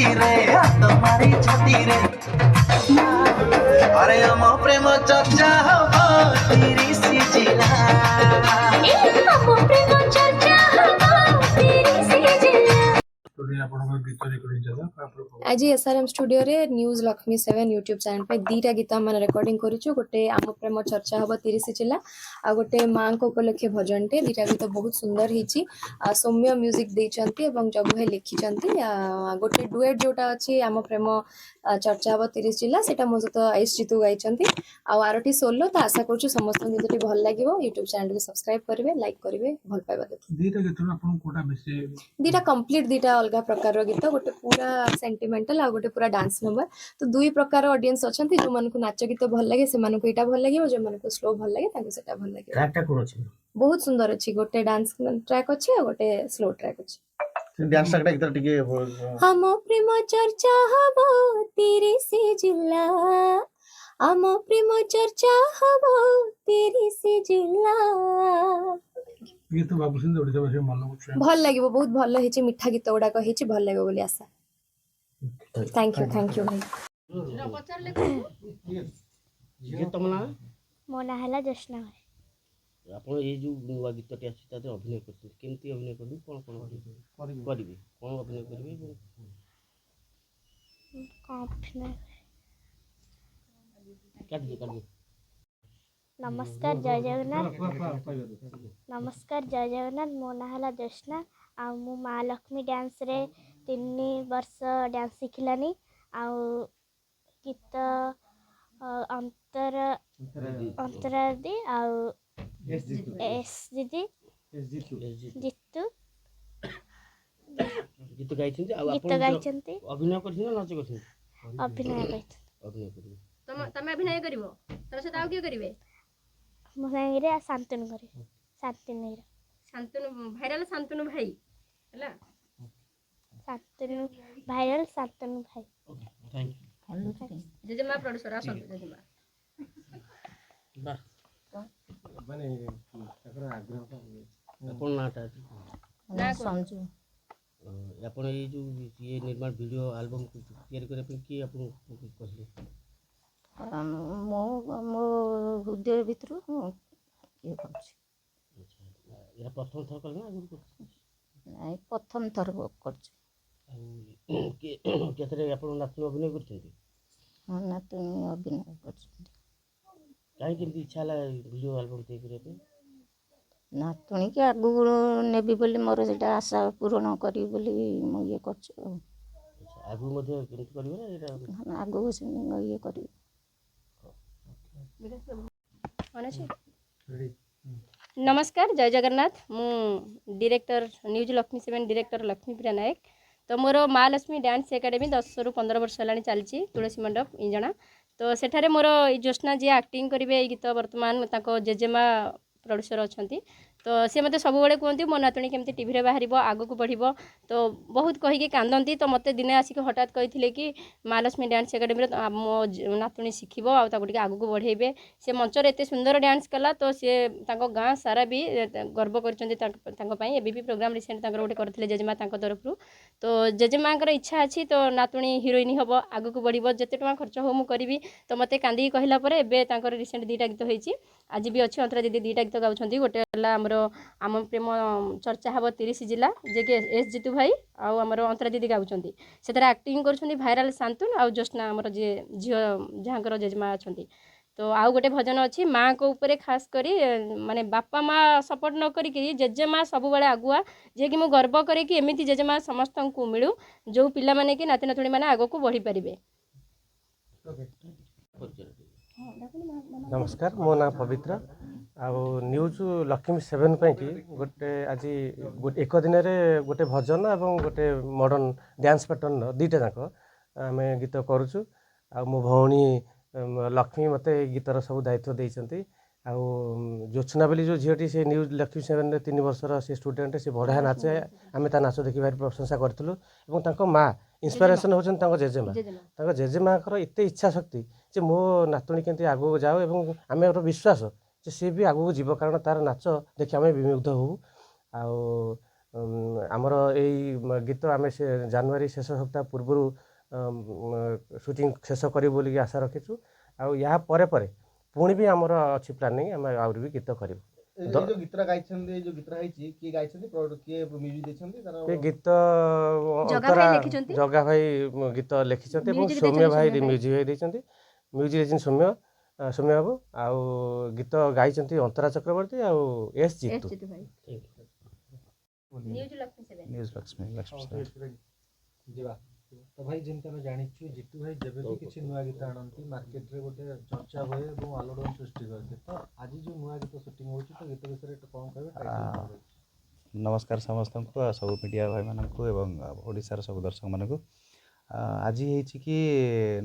छाती रे हाथ मारी छाती रे अरे हम प्रेम चर्चा हबो 30 जिला हम प्रेम चर्चा हबो 30 जिला आज एसआरएम स्टूडियो रे न्यूज लक्ष्मी 7 यूट्यूब चैनल पे दीटा गीत मैंने रिकॉर्डिंग करूँ गोटे आम प्रेम चर्चा हम 30 जिला आ गोटे माँ को उपलक्षे भजन टे दीटा गीत बहुत सुंदर होती सौम्य म्यूजिक देती जब भाई लिखिं गोटे डुएट जोटा अच्छी आम प्रेम चर्चा हम 30 जिला से मो सहित एस जीतू गाई आरटी सोलो तो आशा करूँ समस्त गीत भल लगे यूट्यूब चैनल को सब्सक्राइब करेंगे लाइक करेंगे भल पाइबा देखिए दीटा कंप्लीट दीटा अलग प्रकार गीत गोटे पूरा सेंटिमेंटल आ गोटे पूरा डांस नंबर तो दुई प्रकार ऑडियंस अच्छा जो मानक नाच गीत भल लगे से यहाँ भल लगे जो मानक स्लो भल लगे से भल लगे बहुत सुंदर अच्छी गोटे डांस ट्रैक अच्छी और गोटे स्लो ट्रैक अच्छी हम प्रेम चर्चा हबो 30 जिला हम प्रेम चर्चा हबो 30 जिला भल लगे बहुत भल है मिठा गीत गुड़ाक भल लगे बोली आशा थैंक यू भाई मो ना है जश्ना ଆପଣ ଏଇ ଯେଉଁ ନୂଆ ଗୀତଟି ଆସୁଛି ତା ଦେହରେ ଅଭିନୟ କରୁଛନ୍ତି କେମିତି ଅଭିନୟ କରିବେ କ'ଣ କ'ଣ କରିବେ କ'ଣ ଅଭିନୟ କରିବେ नमस्कार जय जगन्नाथ मो ना है जश्ना आ मु महालक्ष्मी डांस रे 3 वर्ष डांस शिखलानी आ गीत अंतरादी आ एस दीदी जीतू ଗୀତ ଗାଇଛନ୍ତି ଆଉ गीत गाइछन्ती ଅଭିନୟ କରିଛନ୍ତି ନା ନାଚ କରିଛନ୍ତି अभिनय गाइछ ଅଭିନୟ କରିବେ तमे अभिनय करिवो तोर से ताऊ के करिवे मो संगे शांतनु करे शांतनु भाइराल शांतनु भाई हला शांतनु भाइरल शांतनु भाई थैंक यू जेजेमा प्रोड्यूसर आसन जेजेमा ବାহ ମାନେ ତାଙ୍କର ଆଗ୍ରହ ଆପଣ ନାଟା ना संजू ଆପଣ ଏଇ ଯେଉଁ ଇଏ ନିର୍ମାଣ ଭିଡ଼ିଓ ଆଲବମ୍ ତିଆରି କରିବା ପାଇଁ କିଏ ଆପଣଙ୍କୁ କହିଲେ ମୁଁ ମୋ ହୃଦୟ ଭିତରୁ ଇଏ କରୁଛି ଏହା ପ୍ରଥମ ଥର କଲେ ନା ଆଗରୁ ନାଇଁ ପ୍ରଥମ ଥର କରୁଛି ଆଉ କେତେରେ ଆପଣ ନାତୁଣୀ ଅଭିନୟ କରିଛନ୍ତି ହଁ ନାତୁଣୀ ଅଭିନୟ କରୁଛନ୍ତି କାହିଁକି ଏମିତି ଇଚ୍ଛା ହେଲା ଭିଡ଼ିଓ ଆଲବମ୍ ତିଆରି କରିବା ପାଇଁ ନାତୁଣୀକି ଆଗକୁ ନେବି ବୋଲି ମୋର ସେଇଟା ଆଶା ପୂରଣ କରିବି ବୋଲି ମୁଁ ଇଏ କରୁଛି ଆଉ ଆଗକୁ ମଧ୍ୟ କେମିତି କରିବେ ନା ଏଇଟା ଆଗକୁ ଇଏ କରିବି नमस्कार जय जगन्नाथ मु director news Lakshmi 7 director Laxmipriya Nayak तो मोर महालक्ष्मी डांस एकेडमी 10 ରୁ 15 वर्ष होलानी चलची तुलसी मंडप इंजना तो सेठारे मोर ज्योत्ना जी एक्टिंग करेंगे ये गीत वर्तमान ताको जेजेमा प्रोड्यूसर अच्छा तो सी मत सब बड़े कहते मो नातुणी केमती टीवी रे बाहर आगू बढ़ तो बहुत कहीकि कांदती तो मत दिने आसिक हठात कही कि महालक्ष्मी डांस एकाडेमी मो नातुणी शिखब आगे आगू बढ़ेबे से मंचर एत सुंदर डांस कला तो सी गाँ सारा भी गर्व कर प्रोग्राम रिसेंट गोटे करते जेजेमा तरफ तो जेजेमा इच्छा अच्छी तो नातुणी हिरोइन हम आगू बढ़ जिते टाँग खर्च हो मुझे तो मत कांदी कहला रिसेंट 2टा गीत होती आज भी अच्छी अंतरा दीदी 2टा गीत गाँव गोटे आमर आम प्रेम चर्चा हम 30 जिला जे कि एस जीतू भाई आमर अंतरा दीदी गाँव से एक्टिंग कर भाइराल शांतनु आ ज्योत्ना आमर जी झील जहाँ जेजेमा अच्छा तो आउ गोटे भजन अच्छी माँ को ऊपर खास करी माने बापा माँ सपोर्ट न करी जेजेमा सब बड़े आगुआ जे कि गर्व करे कि एमती जेजेमा समस्त को मिलू जो पिला माने कि नाती नातुणी मैंने आग को बढ़ी पारे नमस्कार मो ना पवित्र आउ न्यूज लक्ष्मी 7 ପାଇଁ କି गोटे आज एक दिन रे गोटे भजन एवं गोटे मॉडर्न डांस पैटर्न दीटा जाक आम गीत करुचु आ मो भौणी लक्ष्मी मते गीतर सब दायित्व देइचंती आ ज्योत्ना बोली जो झीटी से न्यूज लक्ष्मी 7 रे 3 वर्षर से स्टूडेंट से बढ़िया नाचे आम ता नाच देखि भारी प्रशंसा करथलु एवं तांको माँ इंस्पिरेशन होचन तांको जेजेमा एते इच्छा शक्ति जे मो नातुणी केंती आगो जाओ एवं आमे विश्वास जे सी भी आगो जीव कारण तार नाच देखि आमे विमुग्ध हो ଆମର ଏଇ ଗୀତ ଆମେ ସେ ଜାନୁଆରୀ ଶେଷ ସପ୍ତାହ ପୂର୍ବରୁ ସୁଟିଂ ଶେଷ କରିବୁ ବୋଲିକି ଆଶା ରଖିଛୁ। ଆଉ ଏହା ପରେ ପରେ ପୁଣି ବି ଆମର ଅଛି ପ୍ଲାନିଂ, ଆମେ ଆହୁରି ବି ଗୀତ କରିବୁ। ଏଇ ଯୋଉ ଗୀତଟା ଗାଇଛନ୍ତି, ଏଇ ଯୋଉ ଗୀତଟା ହେଇଛି କିଏ ଗାଇଛନ୍ତି, କିଏ ମ୍ୟୁଜିକ୍ ଦେଇଛନ୍ତି ତାର? ଏ ଗୀତ ଜଗା ଅନ୍ତରା ଭାଇ ଲେଖିଛନ୍ତି। ଜଗା ଭାଇ ଗୀତ ଲେଖିଛନ୍ତି ଏବଂ Music ସୌମ୍ୟ ଦେଇଛନ୍ତି ଭାଇ ସୌମ୍ୟ ଭାଇ। ମ୍ୟୁଜିକ୍ ଭାଇ ଦେଇଛନ୍ତି। ମ୍ୟୁଜିକ୍ ଦେଇଛନ୍ତି ସୌମ୍ୟ ବାବୁ, ଆଉ ଗୀତ ଗାଇଛନ୍ତି ଅନ୍ତରା ଚକ୍ରବର୍ତ୍ତୀ ଆଉ ଏସ୍ ଜିତୁ। ଜିତୁ ଭାଇ। ନ୍ୟୁଜ୍ ଲକ୍ଷ୍ମୀ 7। ନ୍ୟୁଜ୍ ଲକ୍ଷ୍ମୀ ଯିବା ତ ଭାଇ, ଯେମିତି ଆମେ ଜାଣିଛୁ ଜିତୁ ଭାଇ ଯେବେ ବି କିଛି ନୂଆ ଗୀତ ଆଣନ୍ତି ମାର୍କେଟରେ ଗୋଟେ ଚର୍ଚ୍ଚା ହୁଏ ଏବଂ ଆଲୋଡ଼ନ ସୃଷ୍ଟି କରନ୍ତି। ତ ଆଜି ଯେଉଁ ନୂଆ ଗୀତ ସୁଟିଂ ହେଉଛି, ତ ଗୀତ ବିଷୟରେ କ'ଣ କହିବେ? ନମସ୍କାର ସମସ୍ତଙ୍କୁ, ସବୁ ମିଡ଼ିଆ ଭାଇମାନଙ୍କୁ ଏବଂ ଓଡ଼ିଶାର ସବୁ ଦର୍ଶକମାନଙ୍କୁ। ଆଜି ହେଇଛି କି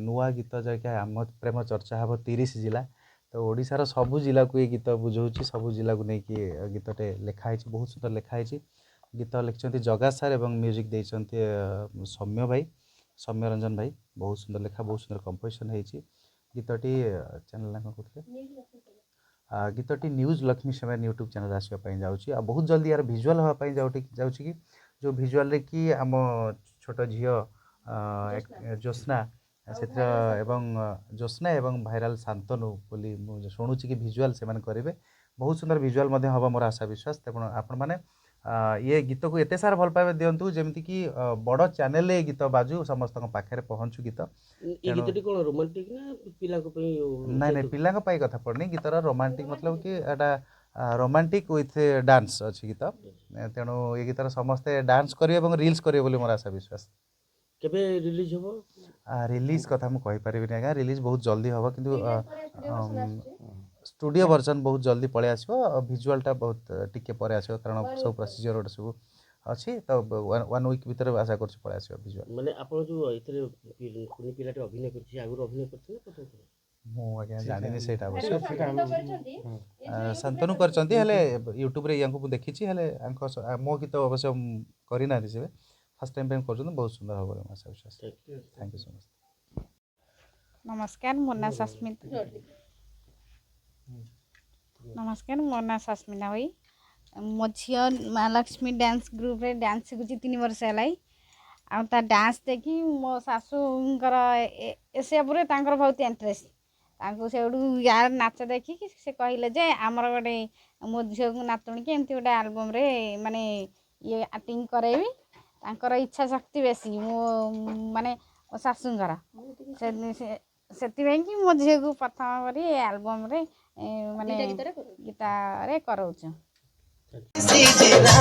ନୂଆ ଗୀତ ଯାହାକି ଆମ ପ୍ରେମ ଚର୍ଚ୍ଚା ହେବ 30 ଜିଲ୍ଲା। ତ ଓଡ଼ିଶାର ସବୁ ଜିଲ୍ଲାକୁ ଏ ଗୀତ ବୁଝଉଛି, ସବୁ ଜିଲ୍ଲାକୁ ନେଇକି ଗୀତଟେ ଲେଖା ହେଇଛି, ବହୁତ ସୁନ୍ଦର ଲେଖା ହେଇଛି। ଗୀତ ଲେଖିଛନ୍ତି ଜଗା ସାର୍ ଏବଂ ମ୍ୟୁଜିକ୍ ଦେଇଛନ୍ତି ସୌମ୍ୟ ଭାଇ, ସୌମ୍ୟ ରଞ୍ଜନ ଭାଇ। ବହୁତ ସୁନ୍ଦର ଲେଖା, ବହୁତ ସୁନ୍ଦର କମ୍ପୋଜିସନ୍ ହେଇଛି। ଗୀତଟି ଚ୍ୟାନେଲ୍ ନାଁ କ'ଣ କହୁଥିଲେ? ଗୀତଟି ନ୍ୟୁଜ୍ ଲକ୍ଷ୍ମୀ 7 ୟୁଟ୍ୟୁବ୍ ଚ୍ୟାନେଲ୍ ଆସିବା ପାଇଁ ଯାଉଛି। ଆଉ ବହୁତ ଜଲ୍ଦି ୟାର ଭିଜୁଆଲ୍ ହେବା ପାଇଁ ଯାଉଛି କି ଯେଉଁ ଭିଜୁଆଲ୍ରେ କି ଆମ ଛୋଟ ଝିଅ ଜ୍ୟୋତ୍ସ୍ନା ସେଥିର ଏବଂ ଜ୍ୟୋତ୍ସ୍ନା ଏବଂ ଭାଇରାଲ୍ ଶାନ୍ତନୁ ବୋଲି ମୁଁ ଶୁଣୁଛି କି ଭିଜୁଆଲ୍ ସେମାନେ କରିବେ। ବହୁତ ସୁନ୍ଦର ଭିଜୁଆଲ୍ ମଧ୍ୟ ହେବ ମୋର ଆଶା ବିଶ୍ୱାସ। ତେଣୁ ଆପଣମାନେ ये गीत को एते सारा भल पाइबा दिंतु जमीती कि बड़ चैनल ए गीत बाजू समस्त पाखे पहुँचू गीत। ये गीतटी कोन रोमांटिक ना पिला को पई? नहीं नहीं, पिला पाई कथा पड़नी। गीतर रोमांटिक मतलब कि एटा रोमांटिक विथ डांस अच्छी गीत। तेणु ये गीतर समस्ते डांस करेंगे और रील्स करेंगे बोली मोर आशा विश्वास। केबे रिलीज हो? रिलीज कथा मुझे कहि परिबिनी आज्ञा, रिलीज बहुत जल्दी हम किंतु स्टूडियो वर्जन बहुत जल्दी पळे आसो। भिजुआलटा बहुत टिके परे आसो कारण सब प्रोसीजर गोटे सब अच्छी। तो 1 वीक भीतर आशा कर पळे आसो भिजुआल। माने आपण जो एथरे कुनी पिलाटे अभिनय करछि आगु अभिनय करथिले कतो? मु आज्ञा जानिनी सेटा अवश्य। शांतनु करचंती हेले यूट्यूब रे यांको देखिछि हेले अंको मो गीत अवश्य करि ना दिसे। फर्स्ट टाइम पे करचंत, बहुत सुंदर हो बोले आशा विश्वास। Thank you so much. नमस्कार, मो ना सस्मिता। नमस्कार, मो ना सस्मिता भाई। मो झील महालक्ष्मी डांस ग्रुप रे डांस शिखुची 3 वर्ष है। आ डांस देखी मो शाशुंकर एसबुरे बहुत इंटरेस्ट। से यार नाच देखी से कहले जे आमर गोटे मो झील को नातुणी के एमती गोटे आलबम रे माने ये एक्टिंग करेबी। तांकर इच्छा शक्ति बेसी मो माने मो शाशुंकर से कि मो झील को प्रथम करी एल्बम रे माने गीतारे कराउछु। सी जिला